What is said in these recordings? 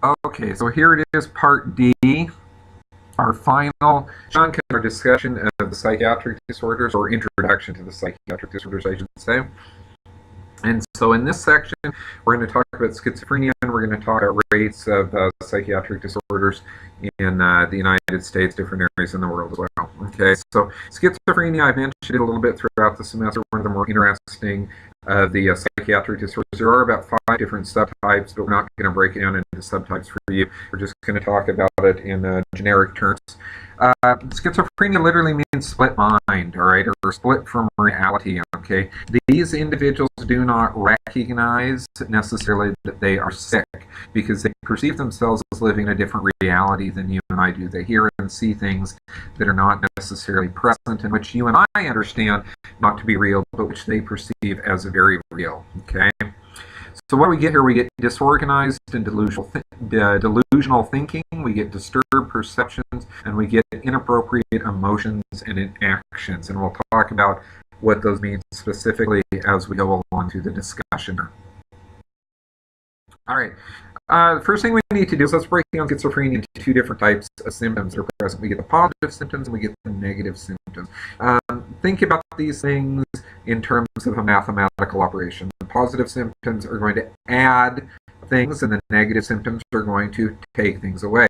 Okay, so here it is, part D, our final chunk in our discussion of the psychiatric disorders, or introduction to the psychiatric disorders, I should say. And so in this section, we're going to talk about schizophrenia, and we're going to talk about rates of psychiatric disorders in the United States, different areas in the world as well. Okay, so schizophrenia, I've mentioned it a little bit throughout the semester, one of the more interesting of the psychiatric disorders. There are about 5 different subtypes, but we're not going to break it down into subtypes for you. We're just going to talk about it in generic terms. Schizophrenia literally means split mind, all right, or split from reality, okay? These individuals do not recognize necessarily that they are sick because they perceive themselves as living in a different reality than you and I do. They hear and see things that are not necessarily present, and which you and I understand not to be real, but which they perceive as very real, okay? So what do we get here? We get disorganized and delusional thinking, we get disturbed perceptions, and we get inappropriate emotions and inactions. And we'll talk about what those mean specifically as we go along through the discussion. All right. The first thing we need to do is let's break down schizophrenia into 2 different types of symptoms that are present. We get the positive symptoms and we get the negative symptoms. Think about these things in terms of a mathematical operation. The positive symptoms are going to add things, and the negative symptoms are going to take things away.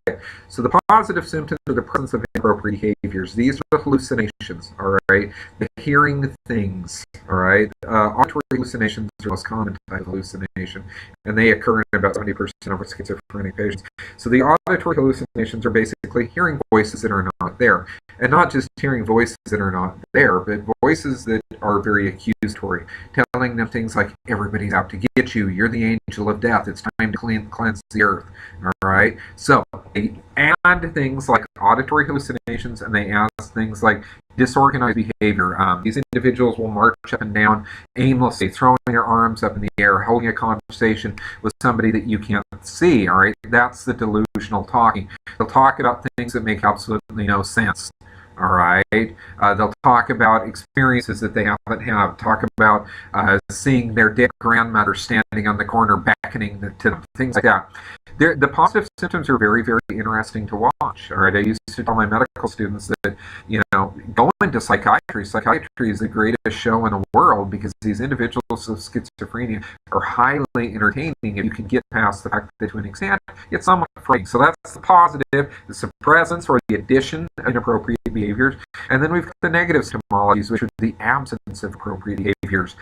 So the positive symptoms are the presence of inappropriate behaviors. These are the hallucinations, all right? The hearing things, all right? Auditory hallucinations are the most common type of hallucination, and they occur in about 70% of schizophrenic patients. So the auditory hallucinations are basically hearing voices that are not there. And not just hearing voices that are not there, but voices that are very accusatory, telling them things like, everybody's out to get you, you're the angel of death, it's time to cleanse the earth, all right? So they add things like auditory hallucinations, and they add things like disorganized behavior. These individuals will march up and down aimlessly, throwing their arms up in the air, holding a conversation with somebody that you can't see, all right? That's the delusional talking. They'll talk about things that make absolutely no sense. All right. They'll talk about experiences that they haven't had. Talk about seeing their dead grandmother standing on the corner beckoning to them. Things like that. The positive symptoms are very, very interesting to watch. All right. I used to tell my medical students that, go into psychiatry. Psychiatry is the greatest show in the world because these individuals with schizophrenia are highly entertaining if you can get past the fact that to an extent it's somewhat frightening. So that's the positive, the presence or the addition of inappropriate behaviors. And then we've got the negative symptomologies, which are the absence of appropriate behaviors.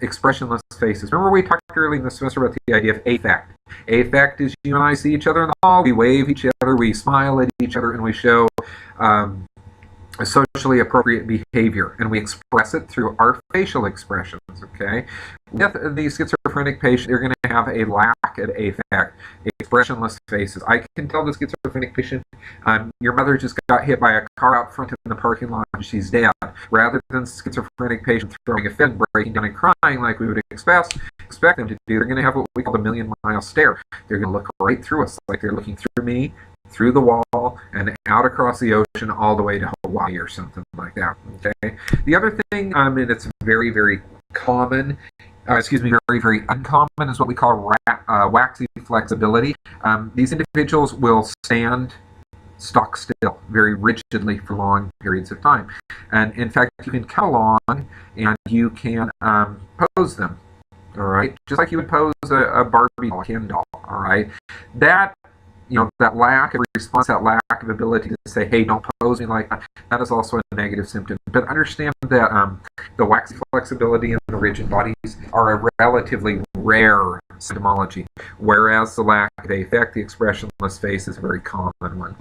Expressionless faces. Remember we talked earlier in the semester about the idea of affect. Affect is you and I see each other in the hall, we wave each other, we smile at each other, and we show a socially appropriate behavior, and we express it through our facial expressions, okay? With the schizophrenic patient, they're going to have a lack of affect, expressionless faces. I can tell the schizophrenic patient, your mother just got hit by a car out front in the parking lot and she's dead. Rather than schizophrenic patient throwing a fit, breaking down and crying like we would expect them to do, they're going to have what we call the million-mile stare. They're going to look right through us, like they're looking through me, through the wall, and out across the ocean all the way to Hawaii or something like that, okay? The other thing, and it's very, very common, very, very uncommon, is what we call waxy flexibility. These individuals will stand stock still very rigidly for long periods of time. And in fact, you can come along and you can pose them, all right? Just like you would pose a Barbie doll, a Ken doll, all right? That lack of response, that lack of ability to say, hey, don't pose me like that, that is also a negative symptom. But understand that the waxy flexibility and the rigid bodies are a relatively rare symptomology, whereas the lack of affect, the expressionless face, is a very common one.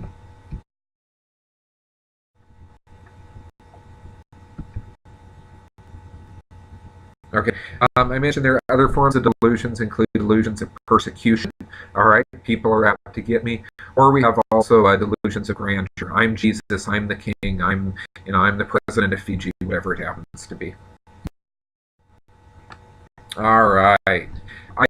Okay, I mentioned there are other forms of delusions, include delusions of persecution. All right, people are out to get me. Or we have also delusions of grandeur. I'm Jesus, I'm the king, I'm the president of Fiji, whatever it happens to be. All right.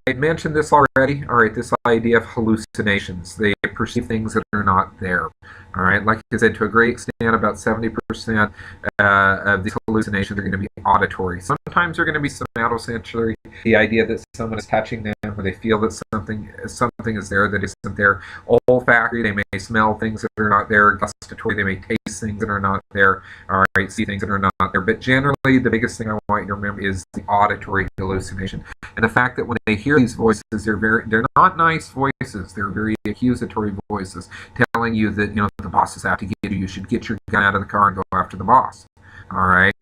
I mentioned this already. All right, this idea of hallucinations. They perceive things that are not there. All right, like I said, to a great extent, about 70% of these hallucinations are going to be auditory. Sometimes they're going to be somatosensory. The idea that someone is touching them, or they feel that something is there that isn't there. Olfactory, they may smell things that are not there. Gustatory, they may taste things that are not there. All right, see things that are not there. But generally, the biggest thing I want you to remember is the auditory hallucination, and the fact that when they hear these voices, they're not nice voices. They're very accusatory voices, telling you that the boss is out to get you. You should get your gun out of the car and go after the boss. All right,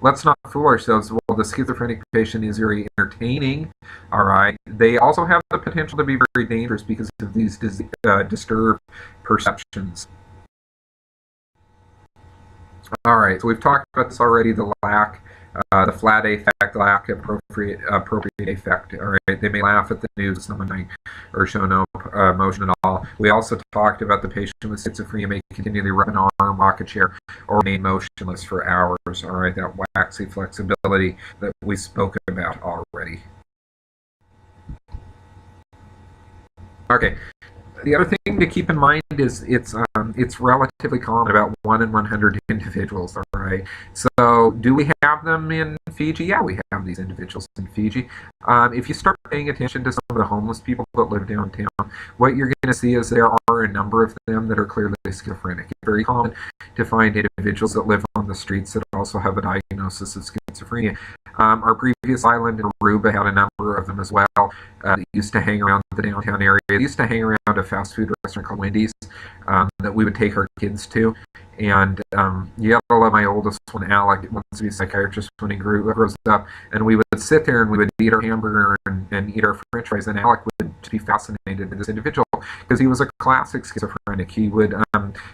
let's not fool ourselves. Well, the schizophrenic patient is very entertaining. All right, they also have the potential to be very dangerous because of these disturbed perceptions. All right, so we've talked about this already. The flat affect, lack of appropriate affect. All right, they may laugh at the news of someone dying or show no emotion at all. We also talked about the patient with schizophrenia may continually rub an arm, rock a chair, or remain motionless for hours. All right, that waxy flexibility that we spoke about already. Okay. The other thing to keep in mind is it's relatively common, about 1 in 100 individuals. All right. So do we have them in Fiji? Yeah, we have these individuals in Fiji. If you start paying attention to some of the homeless people that live downtown, what you're going to see is there are a number of them that are clearly schizophrenic. It's very common to find individuals that live on the streets that also have a diagnosis of schizophrenia. Our previous island in Aruba had a number of them as well. That used to hang around the downtown area. They used to hang around a fast food restaurant called Wendy's that we would take our kids to. And Yella, my oldest one, Alec, wants to be a psychiatrist when he grows up. And we would sit there and we would eat our hamburger and eat our french fries. And Alec would be fascinated with this individual because he was a classic schizophrenic. He would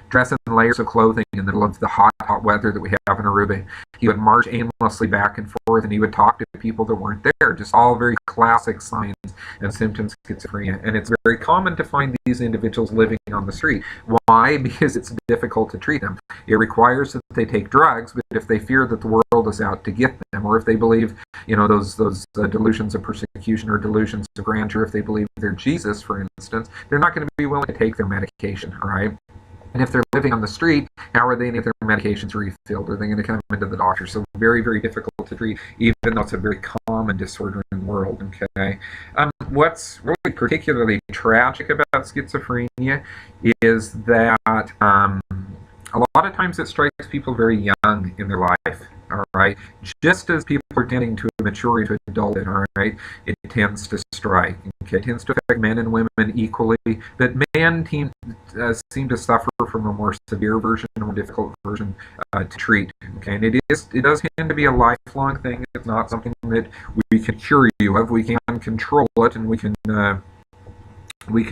dress in layers of clothing in the middle of the hot weather that we have in Aruba. He would march aimlessly back and forth, and he would talk to people that weren't there. Just all very classic signs and symptoms of schizophrenia. And it's very common to find these individuals living on the street. Why? Because it's difficult to treat them. It requires that they take drugs, but if they fear that the world is out to get them, or if they believe, those delusions of persecution or delusions of grandeur, if they believe they're Jesus, for instance, they're not going to be willing to take their medication, all right? And if they're living on the street, how are they going to get their medications refilled? Are they going to come into the doctor? So very, very difficult to treat, even though it's a very common disorder in the world. Okay. What's really particularly tragic about schizophrenia is that a lot of times it strikes people very young in their life. All right, just as people are tending to mature into adulthood, all right, it tends to strike. Okay, it tends to affect men and women equally, but men seem to suffer from a more severe version, a more difficult version to treat. Okay, and it does tend to be a lifelong thing. It's not something that we can cure you of. We can control it, and we can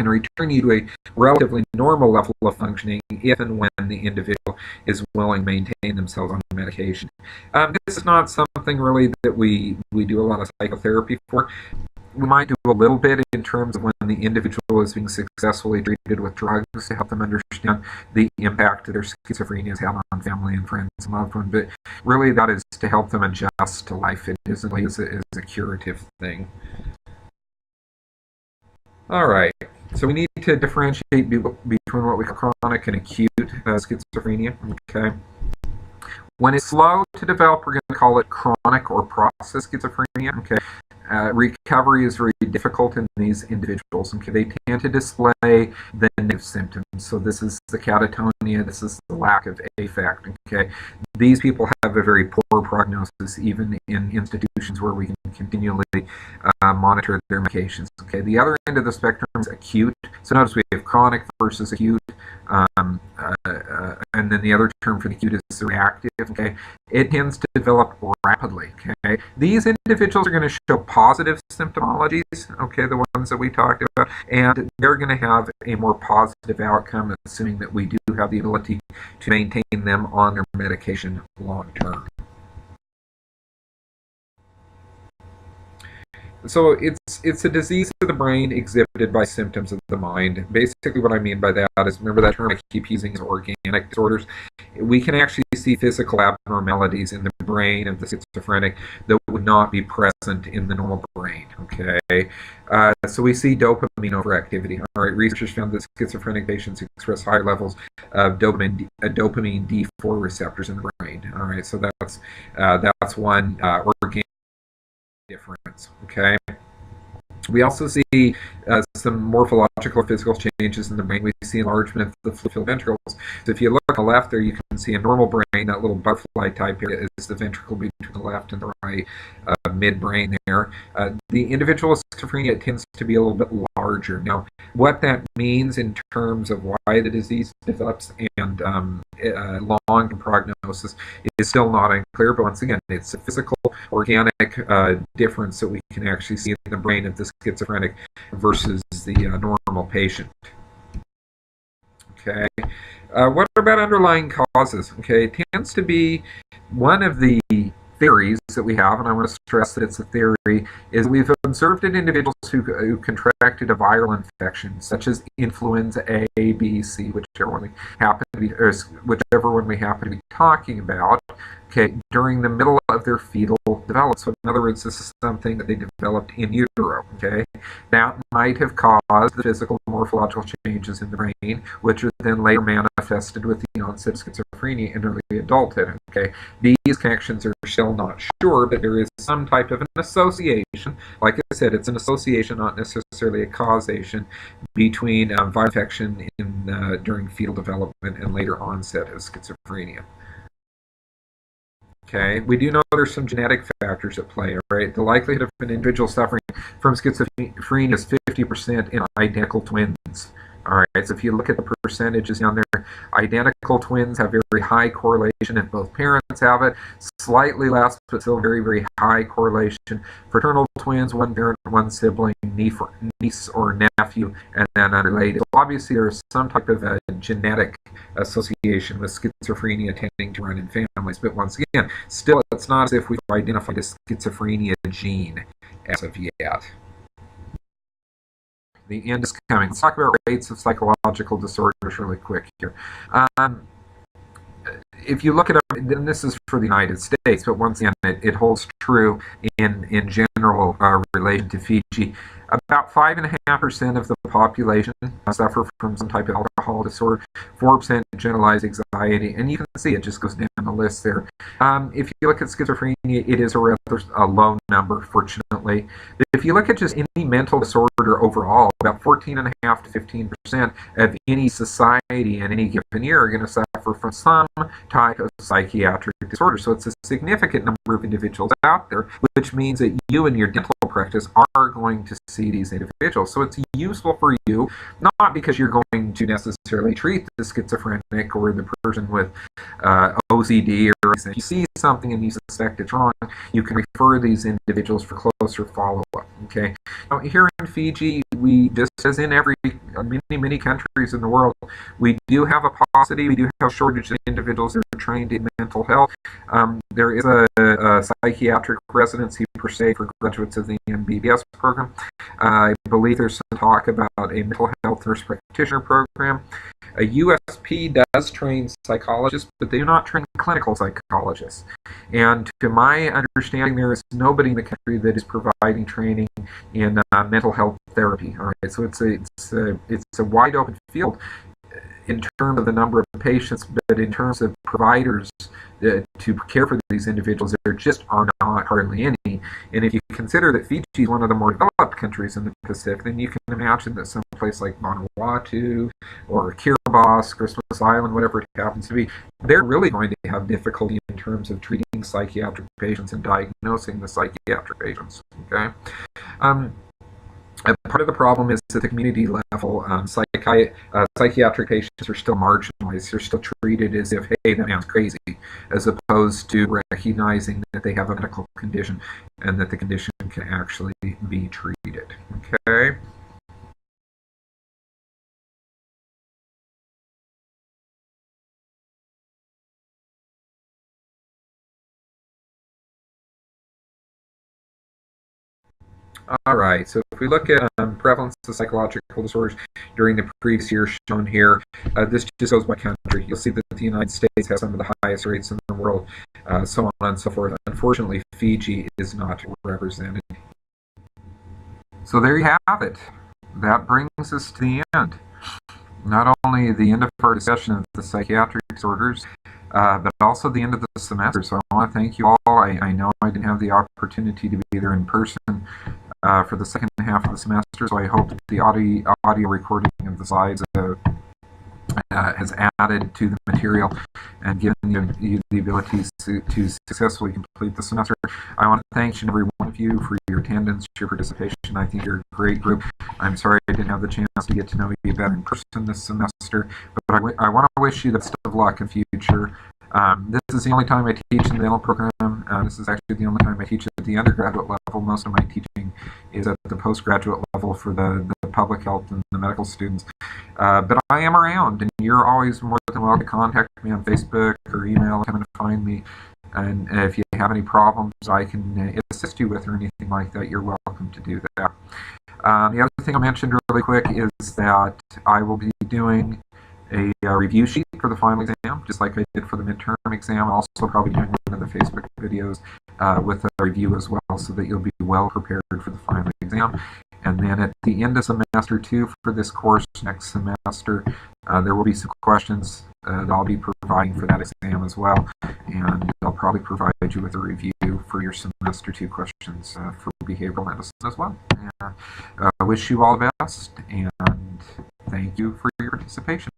return you to a relatively normal level of functioning if and when the individual is willing to maintain themselves on medication. This is not something really that we do a lot of psychotherapy for. We might do a little bit in terms of when the individual is being successfully treated with drugs to help them understand the impact that their schizophrenia has had on family and friends and loved ones. But really that is to help them adjust to life. It isn't really as a curative thing. All right, so we need to differentiate between what we call chronic and acute schizophrenia. Okay. When it's slow to develop, we're going to call it chronic or process schizophrenia. Okay. Recovery is very difficult in these individuals. Okay, they tend to display the negative symptoms. So this is the catatonia, this is the lack of affect. Okay, these people have a very poor prognosis, even in institutions where we can continually monitor their medications. Okay, the other end of the spectrum is acute. So notice we have chronic versus acute, and then the other term for the acute is reactive. Okay, it tends to develop rapidly. Okay, these individuals are going to show positive symptomologies, okay, the ones that we talked about, and they're going to have a more positive outcome, assuming that we do have the ability to maintain them on their medication long term. So it's a disease of the brain exhibited by symptoms of the mind. Basically, what I mean by that is, remember that term I keep using is organic disorders. We can actually see physical abnormalities in the brain of the schizophrenic that would not be present in the normal brain. Okay, so we see dopamine overactivity. All right, researchers found that schizophrenic patients express higher levels of dopamine D4 receptors in the brain. All right, so that's one organic difference. Okay. We also see some morphological or physical changes in the brain. We see enlargement of the fluid ventricles. So if you look on the left there, you can see a normal brain. That little butterfly type area is the ventricle between the left and the right midbrain there. The individual with schizophrenia tends to be a little bit larger. Now, what that means in terms of why the disease develops and long prognosis is still not unclear, but once again, it's a physical, organic difference that we can actually see in the brain of the schizophrenic versus the normal patient. Okay. What about underlying causes? Okay, it tends to be one of the theories that we have, and I want to stress that it's a theory, is we've observed in individuals who contracted a viral infection, such as influenza A, B, C, whichever one we happen to be talking about, okay, during the middle of their fetal development. So in other words, this is something that they developed in utero, okay? That might have caused the physical morphological changes in the brain, which are then later manifested with the onset of schizophrenia in early adulthood, okay? These connections are still not sure, but there is some type of an association. Like I said, it's an association, not necessarily a causation, between viral infection during fetal development and later onset of schizophrenia. Okay, we do know there's some genetic factors at play, right? The likelihood of an individual suffering from schizophrenia is 50% in identical twins. All right, so if you look at the percentages down there, identical twins have very high correlation if both parents have it, slightly less, but still very, very high correlation. Fraternal twins, one parent, one sibling, niece or nephew, and then unrelated. So obviously, there's some type of a genetic association with schizophrenia tending to run in families, but once again, still, it's not as if we've identified a schizophrenia gene as of yet. The end is coming. Let's talk about rates of psychological disorders really quick here. If you look at, and this is for the United States, but once again, it holds true in general relation to Fiji. About 5.5% of the population suffer from some type of alcohol disorder, 4% generalized anxiety, and you can see it just goes down the list there. If you look at schizophrenia, it is a rather low number, fortunately. But if you look at just any mental disorder overall, about 14.5% to 15% of any society in any given year are going to suffer from some type of psychiatric disorder. So it's a significant number of individuals out there, which means that you and your dental practice are going to see these individuals. So it's useful for you, not because you're going to necessarily treat the schizophrenic or the person with OCD or anything. If you see something and you suspect it's wrong, you can refer these individuals for closer follow-up. Okay. Now, here in Fiji, we, just as in many countries in the world, we do have a paucity. We do have a shortage of individuals that are trained in mental health. There is a psychiatric residency per se for graduates of the MBBS program. I believe there's some talk about a mental health nurse practitioner program. A USP does train psychologists, but they do not train clinical psychologists. And to my understanding, there is nobody in the country that is providing training in mental health therapy. All right, so it's a wide open field in terms of the number of patients, but in terms of providers to care for these individuals, there just are not hardly any. And if you consider that Fiji is one of the more developed countries in the Pacific, then you can imagine that some place like Vanuatu or Kiribati, Christmas Island, whatever it happens to be, they're really going to have difficulty in terms of treating psychiatric patients and diagnosing the psychiatric patients. Okay. Part of the problem is at the community level, psychiatric patients are still marginalized. They're still treated as if, hey, that man's crazy, as opposed to recognizing that they have a medical condition and that the condition can actually be treated. Okay. All right, so if we look at prevalence of psychological disorders during the previous year shown here, this just goes by country. You'll see that the United States has some of the highest rates in the world, so on and so forth. Unfortunately, Fiji is not represented. So there you have it. That brings us to the end. Not only the end of our discussion of the psychiatric disorders, but also the end of the semester. So I want to thank you all. I know I didn't have the opportunity to be there in person for the second half of the semester, so I hope that the audio recording of the slides has added to the material and given you the ability to successfully complete the semester. I want to thank each and every one of you for your attendance, your participation. I think you're a great group. I'm sorry I didn't have the chance to get to know you better in person this semester, but I want to wish you the best of luck in the future. This is the only time I teach in the dental program. This is actually the only time I teach at the undergraduate level. Most of my teaching is at the postgraduate level for the public health and the medical students. But I am around, and you're always more than welcome to contact me on Facebook or email, come and find me. And if you have any problems I can assist you with or anything like that, you're welcome to do that. The other thing I mentioned really quick is that I will be doing a review sheet for the final exam, just like I did for the midterm exam. I'll also probably doing one of the Facebook videos with a review as well, so that you'll be well prepared for the final exam. And then at the end of semester 2 for this course next semester, there will be some questions that I'll be providing for that exam as well. And I'll probably provide you with a review for your semester 2 questions for behavioral medicine as well. I wish you all the best, and thank you for your participation.